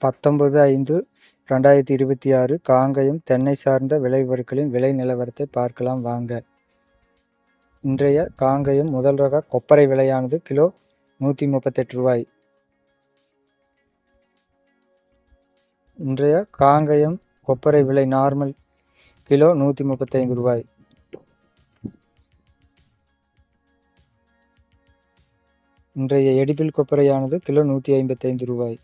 19/5/2026 காங்கயம் தென்னை சார்ந்த விளைபொருட்களின் விலை நிலவரத்தை பார்க்கலாம் வாங்க. இன்றைய காங்கயம் முதல் ரக கொப்பரை விலையானது கிலோ ரூ. 138. இன்றைய காங்கயம் கொப்பரை விலை நார்மல் கிலோ ரூ. 135. இன்றைய எடிபிள் கொப்பரையானது கிலோ ரூ. 155.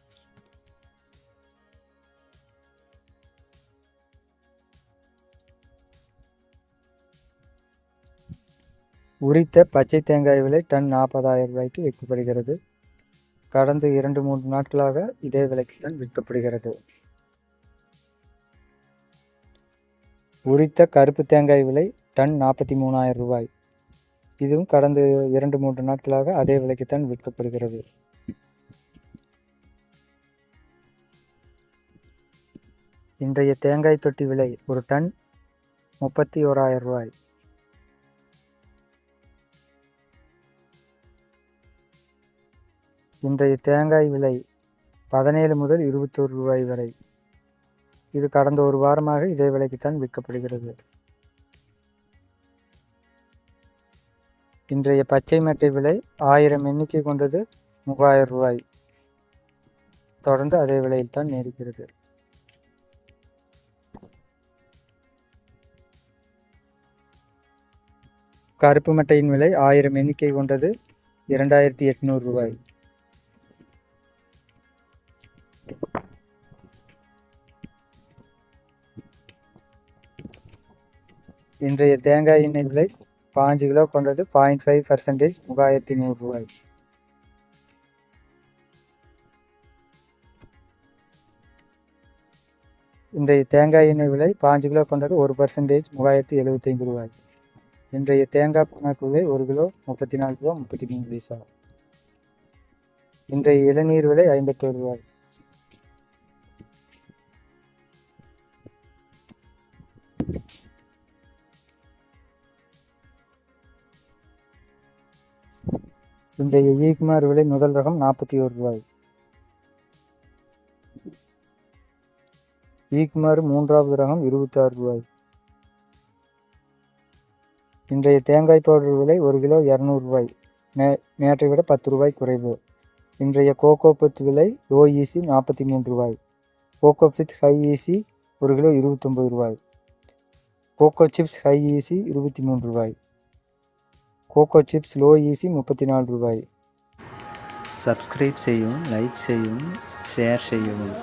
உரித்த பச்சை தேங்காய் விலை டன் 40,000 ரூபாய்க்கு விற்கப்படுகிறது. கடந்த 2-3 நாட்களாக இதே விலைக்கு தான் விற்கப்படுகிறது. உரித்த கருப்பு தேங்காய் விலை டன் 43,000 ரூபாய். இதுவும் கடந்த 2-3 நாட்களாக அதே விலைக்குத்தான் விற்கப்படுகிறது. இன்றைய தேங்காய் தொட்டி விலை ஒரு டன் 31,000 ரூபாய். இன்றைய தேங்காய் விலை 17 முதல் 21 ரூபாய் வரை. இது கடந்த ஒரு வாரமாக இதே விலைக்குத்தான் விற்கப்படுகிறது. இன்றைய பச்சை மட்டை விலை 1000 எண்ணிக்கை கொண்டது 3000 ரூபாய். தொடர்ந்து அதே விலையில் தான் நீடிக்கிறது. கருப்பு மட்டையின் விலை 1000 எண்ணிக்கை கொண்டது 2800 ரூபாய். இன்றைய தேங்காய் எண்ணெய் விலை 5 கிலோ கொண்டது 0.5% 3100 ரூபாய். இன்றைய தேங்காய் எண்ணெய் விலை 5 கிலோ கொண்டது 1% 3075 ரூபாய். இன்றைய தேங்காய் புண்ணாக்கு விலை 1 கிலோ 34 ரூபா 33 பைசா. இன்றைய இளநீர் விலை 51 ரூபாய். இன்றைய ஈக்குமார் விலை முதல் ரகம் 41 ரூபாய். ஈக்குமார் மூன்றாவது ரகம் 26 ரூபாய். இன்றைய தேங்காய் பவுடர் விலை 1 கிலோ 200 ரூபாய். நேற்றை விட 10 ரூபாய் குறைவு. இன்றைய கோகோ பத் விலை லோ ஈசி 43 ரூபாய். கோகோ பித் ஹை ஈசி 1 கிலோ 29 ரூபாய். கோகோ சிப்ஸ் ஹை ஈசி 23 ரூபாய். கோகோ சிப்ஸ் லோ ஈசி 34 ரூபாய். சப்ஸ்கிரைப் செய்யவும், லைக் செய்யவும், ஷேர் செய்யவும்.